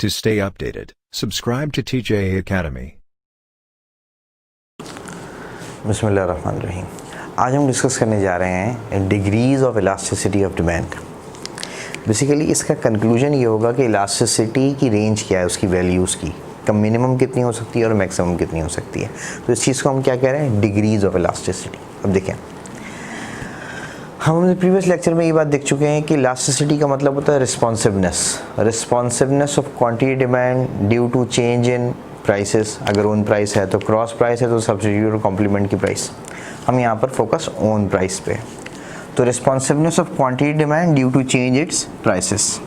To stay updated, subscribe to TJA Academy. बिस्मिल्लाहिर्रहमानिर्रहीम। आज हम डिस्कस करने जा रहे हैं degrees of elasticity of demand. Basically इसका कंक्लूजन ये होगा कि इलास्टिसिटी की रेंज क्या है, उसकी वैल्यूज़ की कम मिनिमम कितनी हो सकती है और मैक्सिमम कितनी हो सकती है। तो इस चीज़ को हम क्या कह रहे हैं, डिग्रीज ऑफ इलास्टिसिटी। अब देखें, हम अपने प्रीवियस लेक्चर में ये बात देख चुके हैं कि इलास्टिसिटी का मतलब होता है responsiveness of quantity demand due to change in prices. अगर ओन प्राइस है तो क्रॉस प्राइस है तो सब्सिट्यूट और कॉम्प्लीमेंट की प्राइस। हम यहाँ पर फोकस ओन प्राइस पे। तो responsiveness of quantity demand due to change its prices.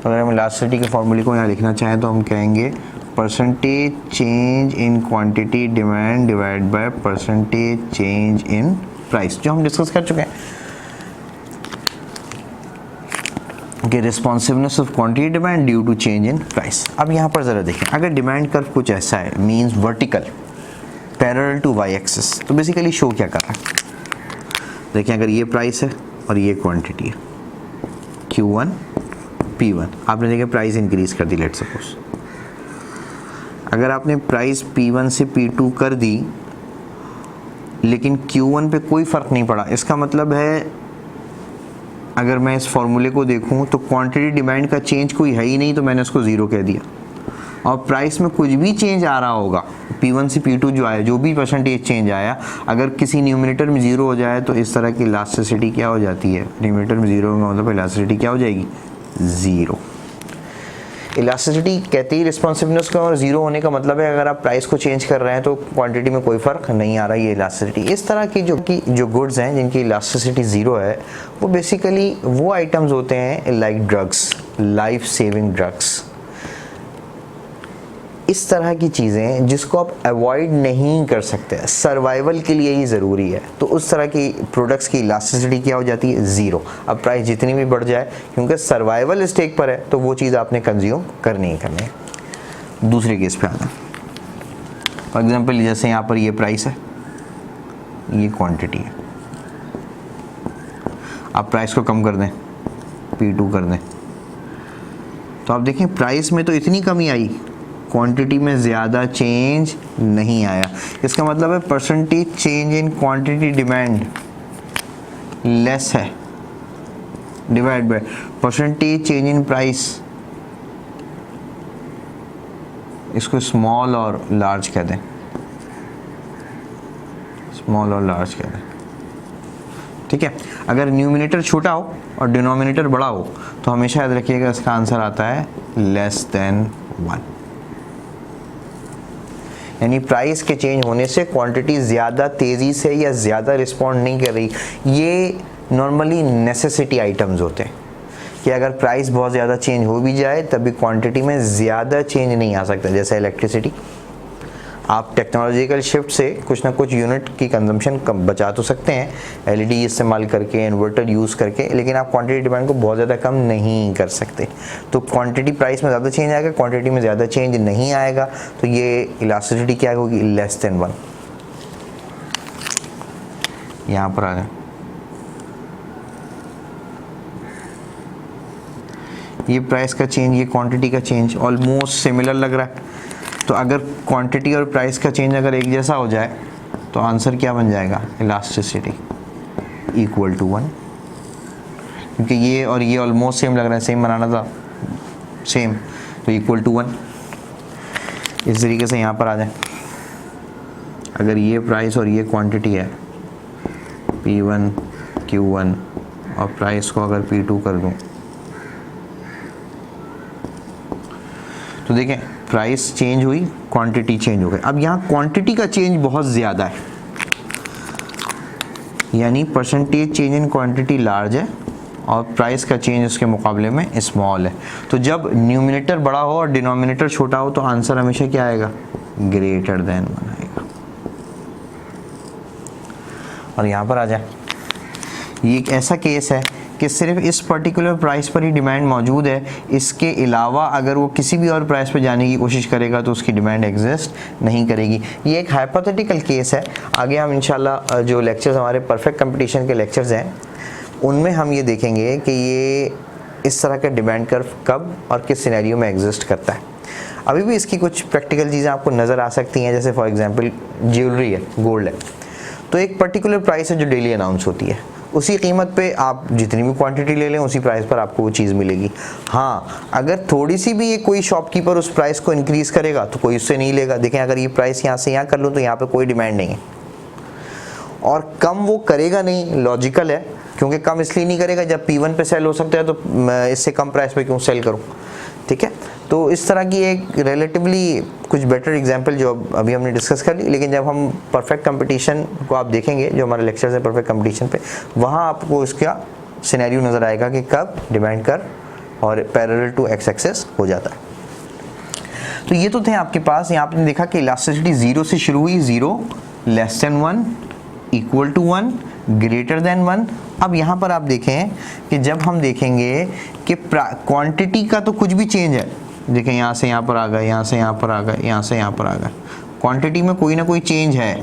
तो अगर हम इलास्टिसिटी के फॉर्मूले को यहाँ लिखना चाहें तो हम कहेंगे percentage change in quantity demand divide by percentage change in price, जो हम डिस्कस कर चुके हैं कि responsiveness of quantity demand due to change in price. अब यहाँ पर ज़रा देखें, अगर डिमांड कर्व कुछ ऐसा है, means vertical parallel to Y axis, तो बेसिकली शो क्या कर रहा है, देखें अगर ये प्राइस है और ये क्वांटिटी है Q1 P1, आपने देखें प्राइस इंक्रीज कर दी। लेट्स सपोज अगर आपने प्राइस P1 से P2 कर दी लेकिन Q1 पे कोई फ़र्क नहीं पड़ा, इसका मतलब है अगर मैं इस फॉर्मूले को देखूं तो क्वांटिटी डिमांड का चेंज कोई है ही नहीं, तो मैंने उसको ज़ीरो कह दिया। और प्राइस में कुछ भी चेंज आ रहा होगा, P1 से P2 जो आया, जो भी परसेंटेज चेंज आया, अगर किसी न्यूमरेटर में ज़ीरो हो जाए तो इस तरह की इलास्टिसिटी क्या हो जाती है, न्यूमरेटर में ज़ीरो का मतलब इलास्टिसिटी क्या हो जाएगी, ज़ीरो। इलास्टिसिटी कहते ही रिस्पॉन्सिवनेस का, और ज़ीरो होने का मतलब है अगर आप प्राइस को चेंज कर रहे हैं तो क्वांटिटी में कोई फ़र्क नहीं आ रहा, ये इलास्टिसिटी। इस तरह की जो गुड्स हैं जिनकी इलास्टिसिटी ज़ीरो है, वो बेसिकली वो आइटम्स होते हैं like drugs, life saving drugs, इस तरह की चीज़ें जिसको आप अवॉइड नहीं कर सकते, सर्वाइवल के लिए ही ज़रूरी है। तो उस तरह की प्रोडक्ट्स की इलास्टिसिटी क्या हो जाती है, ज़ीरो। अब प्राइस जितनी भी बढ़ जाए, क्योंकि सर्वाइवल स्टेक पर है, तो वो चीज़ आपने कंज्यूम करनी ही करनी है। दूसरे केस पे आना, फॉर एग्जांपल जैसे यहाँ पर ये प्राइस है, ये क्वांटिटी है, आप प्राइस को कम कर दें, P2 कर दें, तो आप देखें प्राइस में तो इतनी कमी आई, क्वांटिटी में ज़्यादा चेंज नहीं आया। इसका मतलब है percentage change in quantity demand less है divide by percentage change in price. इसको स्मॉल और लार्ज कह दें, स्मॉल और लार्ज कह दें, ठीक है। अगर न्यूमिनेटर छोटा हो और डिनोमिनेटर बड़ा हो तो हमेशा याद रखिएगा इसका आंसर आता है लेस देन 1। यानी प्राइस के चेंज होने से क्वांटिटी ज़्यादा तेज़ी से या ज़्यादा रिस्पॉन्ड नहीं कर रही। ये नॉर्मली नेसेसिटी आइटम्स होते हैं कि अगर प्राइस बहुत ज़्यादा चेंज हो भी जाए तभी क्वांटिटी में ज़्यादा चेंज नहीं आ सकता। जैसे इलेक्ट्रिसिटी, आप टेक्नोलॉजिकल शिफ्ट से कुछ ना कुछ यूनिट की कंजम्पशन कम बचा तो सकते हैं LED इस्तेमाल करके, इन्वर्टर यूज़ करके, लेकिन आप क्वांटिटी डिमांड को बहुत ज़्यादा कम नहीं कर सकते। तो क्वांटिटी प्राइस में ज़्यादा चेंज आएगा, क्वांटिटी में ज़्यादा चेंज नहीं आएगा, तो ये इलास्टिसिटी क्या होगी, लेस देन 1। यहाँ पर आ जाए, ये प्राइस का चेंज, ये क्वांटिटी का चेंज ऑलमोस्ट सिमिलर लग रहा है। तो अगर क्वांटिटी और प्राइस का चेंज अगर एक जैसा हो जाए तो आंसर क्या बन जाएगा, इलास्टिसिटी इक्वल टू 1, क्योंकि ये और ये ऑलमोस्ट सेम लग रहा है, सेम बनाना था सेम, तो इक्वल टू 1। इस तरीके से यहाँ पर आ जाए, अगर ये प्राइस और ये क्वांटिटी है P1 Q1 और प्राइस को अगर P2 कर दूँ तो देखें प्राइस चेंज हुई, क्वांटिटी चेंज हो गई। अब यहाँ क्वांटिटी का चेंज बहुत ज़्यादा है, यानी percentage change in quantity large है और प्राइस का चेंज उसके मुकाबले में स्मॉल है। तो जब न्यूमिनेटर बड़ा हो और डिनोमिनेटर छोटा हो तो आंसर हमेशा क्या आएगा, ग्रेटर देन 1 आएगा। और यहाँ पर आ जाए, ये एक ऐसा केस है कि सिर्फ इस पर्टिकुलर प्राइस पर ही डिमांड मौजूद है, इसके अलावा अगर वो किसी भी और प्राइस पे जाने की कोशिश करेगा तो उसकी डिमांड एग्जिस्ट नहीं करेगी। ये एक हाइपोथेटिकल केस है। आगे हम इंशाल्लाह जो लेक्चर्स हमारे परफेक्ट कंपटीशन के लेक्चर्स हैं उनमें हम ये देखेंगे कि ये इस तरह का डिमांड कर्व कब और किस सिनेरियो में एग्जिस्ट करता है। अभी भी इसकी कुछ प्रैक्टिकल चीज़ें आपको नज़र आ सकती हैं, जैसे फॉर एग्जांपल ज्वेलरी है, गोल्ड है, तो एक पर्टिकुलर प्राइस है जो डेली अनाउंस होती है, उसी कीमत पे आप जितनी भी क्वांटिटी ले लें उसी प्राइस पर आपको वो चीज़ मिलेगी। हाँ, अगर थोड़ी सी भी ये कोई शॉपकीपर उस प्राइस को इंक्रीज़ करेगा तो कोई उससे नहीं लेगा। देखें, अगर ये प्राइस यहाँ से यहाँ कर लूँ तो यहाँ पे कोई डिमांड नहीं है, और कम वो करेगा नहीं, लॉजिकल है, क्योंकि कम इसलिए नहीं करेगा जब P1 पे सेल हो सकता है तो इससे कम प्राइस पे क्यों सेल करूँ, ठीक है। तो इस तरह की एक रिलेटिवली कुछ बेटर एग्जांपल जो अभी हमने डिस्कस कर ली, लेकिन जब हम परफेक्ट कंपटीशन को आप देखेंगे, जो हमारे लेक्चर्स है परफेक्ट कंपटीशन पे, वहाँ आपको इसका सिनेरियो नज़र आएगा कि कब डिमांड कर्व और पैरेलल टू एक्स एक्सिस हो जाता है। तो ये तो थे आपके पास, यहाँ आपने देखा कि इलास्टिसिटी 0 से शुरू हुई, 0 less than 1 equal to 1 greater than 1। अब यहाँ पर आप देखें कि जब हम देखेंगे कि क्वांटिटी का तो कुछ भी चेंज है, देखें यहाँ से यहाँ पर आ गए, यहाँ से यहाँ पर आ गए, यहाँ से यहाँ पर आ गए, क्वांटिटी में कोई ना कोई चेंज है।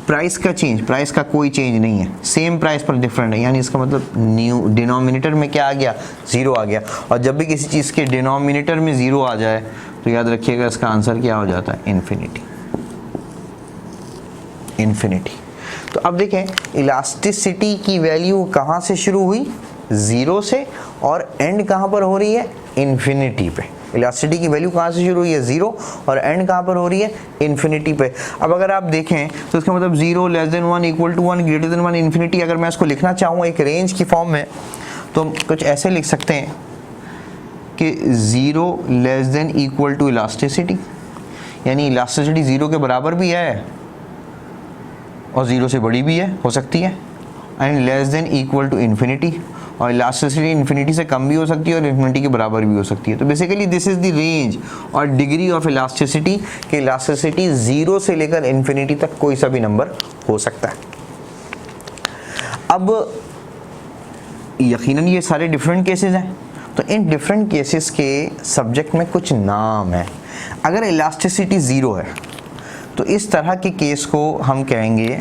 प्राइस का चेंज, प्राइस का कोई चेंज नहीं है, सेम प्राइस पर डिफरेंट है, यानी इसका मतलब न्यू डिनोमिनेटर में क्या आ गया, 0 आ गया। और जब भी किसी चीज़ के डिनोमिनेटर में 0 आ जाए तो याद रखिएगा इसका आंसर क्या हो जाता है, इन्फिनिटी, इन्फिनिटी। तो अब देखें इलास्टिसिटी की वैल्यू कहाँ से शुरू हुई, 0 से, और एंड कहाँ पर हो रही है, इन्फिनिटी पे। इलास्टिसिटी की वैल्यू कहाँ से शुरू हुई है, 0, और एंड कहाँ पर हो रही है, इन्फिनिटी पे। अब अगर आप देखें तो इसका मतलब 0 less than 1 equal to 1 greater than 1 infinity. अगर मैं इसको लिखना चाहूँ एक रेंज की फॉर्म में तो कुछ ऐसे लिख सकते हैं कि 0 less than equal to elasticity, यानी इलास्टिसिटी 0 के बराबर भी है और 0 से बड़ी भी है, हो सकती है, and less than equal to infinity, और इलास्टिसिटी इन्फिनिटी से कम भी हो सकती है और इन्फिनिटी के बराबर भी हो सकती है। तो basically this is the range और डिग्री ऑफ इलास्टिसिटी, कि इलास्टिसिटी 0 से लेकर इन्फिनिटी तक कोई सा भी नंबर हो सकता है। अब यकीनन ये सारे डिफरेंट केसेस हैं, तो इन डिफरेंट केसेस के सब्जेक्ट में कुछ नाम है। अगर इलास्टिसिटी 0 है तो इस तरह के केस को हम कहेंगे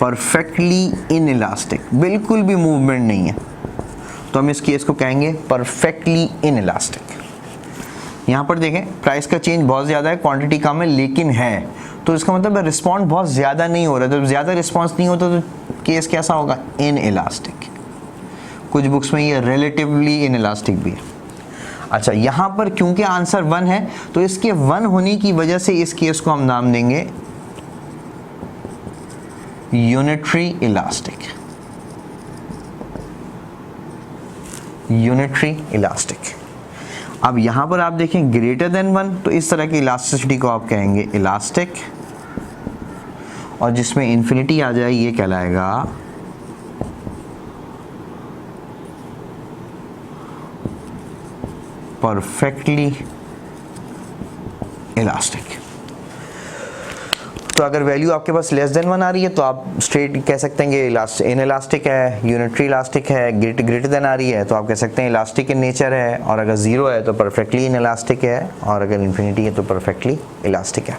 परफेक्टली इनइलास्टिक, बिल्कुल भी मूवमेंट नहीं है, तो हम इस केस को कहेंगे परफेक्टली इनइलास्टिक। यहाँ पर देखें प्राइस का चेंज बहुत ज़्यादा है, क्वांटिटी कम है, लेकिन है, तो इसका मतलब है रिस्पॉन्स बहुत ज़्यादा नहीं हो रहा है। जब ज़्यादा रिस्पॉन्स नहीं होता तो केस कैसा होगा, इनइलास्टिक। कुछ बुक्स में ये रिलेटिवली इनइलास्टिक भी है। अच्छा, यहाँ पर क्योंकि आंसर 1 है तो इसके 1 होने की वजह से इस केस को हम नाम देंगे यूनिटरी इलास्टिक, यूनिटरी इलास्टिक। अब यहाँ पर आप देखें ग्रेटर देन 1, तो इस तरह की इलास्टिसिटी को आप कहेंगे इलास्टिक, और जिसमें इन्फिनिटी आ जाए ये कहलाएगा परफेक्टली इलास्टिक। तो अगर वैल्यू आपके पास लेस देन 1 आ रही है तो आप स्ट्रेट कह सकते हैं कि इनइलास्टिक है, यूनिटरी इलास्टिक है। ग्रेटर देन आ रही है तो आप कह सकते हैं इलास्टिक इन नेचर है, और अगर 0 है तो परफेक्टली इनइलास्टिक है, और अगर इन्फिनिटी है तो परफेक्टली इलास्टिक है।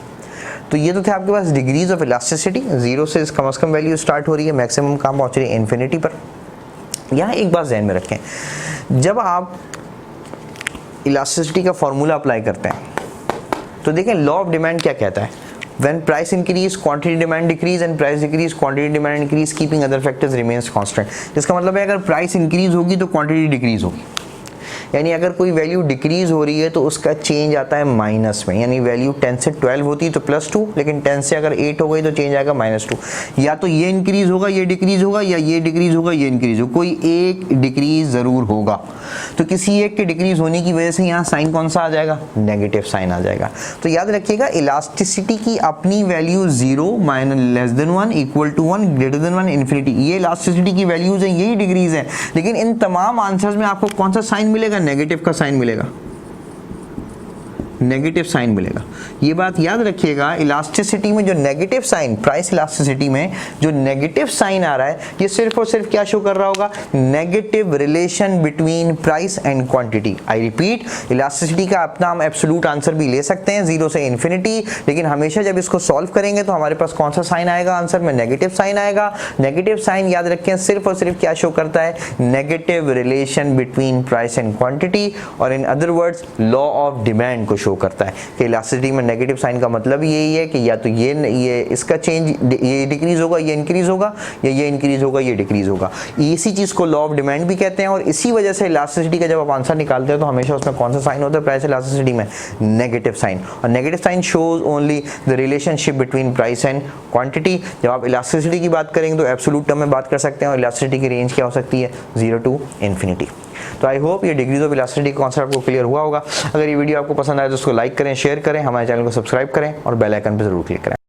तो ये तो थे आपके पास डिग्रीज ऑफ इलास्टिसिटी। 0 से कम से कम वैल्यू स्टार्ट हो रही है, मैक्सिमम कहाँ पहुँच रही है, इन्फिनिटी पर। यहाँ एक बात ध्यान में रखें, जब आप इलास्टिसिटी का फॉर्मूला अप्लाई करते हैं तो देखें लॉ ऑफ डिमांड क्या कहता है, when price increase quantity demand decrease and price decrease quantity demand increase keeping other factors remains constant. जिसका मतलब है अगर प्राइस इंक्रीज होगी तो क्वांटिटी डिक्रीज होगी, यानी अगर कोई वैल्यू डिक्रीज हो रही है तो उसका चेंज आता है माइनस में, यानी वैल्यू 10 से 12 होती है तो +2, लेकिन 10 से अगर 8 हो गई तो चेंज आएगा -2। या तो ये इंक्रीज होगा ये डिक्रीज होगा, या ये डिक्रीज होगा ये इंक्रीज होगा, कोई एक डिक्रीज ज़रूर होगा। तो किसी एक के डिक्रीज होने की वजह से यहाँ साइन कौन सा आ जाएगा, नेगेटिव साइन आ जाएगा। तो याद रखिएगा इलास्टिसिटी की अपनी value 0 less than 1 equal to 1 greater than 1 infinity, ये इलास्टिसिटी की वैल्यूज हैं, यही डिग्रीज हैं। लेकिन इन तमाम आंसर्स में आपको कौन सा साइन मिलेगा, नेगेटिव का साइन मिलेगा। नेगेटिव साइन मिलेगा। ये बात याद रखिएगा, इलास्टिसिटी में जो नेगेटिव साइन, प्राइस इलास्टिसिटी में जो नेगेटिव साइन आ रहा है, ये सिर्फ और सिर्फ क्या शो कर रहा होगा, negative relation between price and quantity. I repeat, elasticity का अपना हम एब्सोल्यूट आंसर भी ले सकते हैं 0 से इन्फिनिटी, लेकिन हमेशा जब इसको सॉल्व करेंगे तो हमारे पास कौन सा साइन आएगा, आंसर में नेगेटिव साइन आएगा। नेगेटिव साइन याद रखें सिर्फ और सिर्फ क्या शो करता है, negative relation between price and quantity, और in other words law of demand को शो करता है कि इलास्टिसिटी में नेगेटिव साइन का मतलब यही है कि या तो ये इसका चेंज, ये डिक्रीज होगा, ये इंक्रीज होगा, या ये इंक्रीज होगा, ये डिक्रीज होगा। इसी चीज को लॉ ऑफ डिमांड भी कहते हैं, और इसी वजह से इलास्टिसिटी का जब आप आंसर निकालते हैं तो हमेशा उसमें कौन सा साइन होता है, प्राइस इलास्टिसिटी में नेगेटिव साइन, और negative sign shows only the relationship between price and quantity. जब आप इलास्टिसिटी की बात करेंगे तो एब्सोल्यूट टर्म में बात कर सकते हैं, और इलास्टिसिटी की रेंज क्या हो सकती है, 0 to इन्फिनिटी। तो आई होप ये डिग्रीज ऑफ इलास्टिसिटी का कॉन्सेप्ट आपको क्लियर हुआ होगा। अगर ये वीडियो आपको पसंद आए तो उसको लाइक करें, शेयर करें, हमारे चैनल को सब्सक्राइब करें और बेल आइकन पर जरूर क्लिक करें।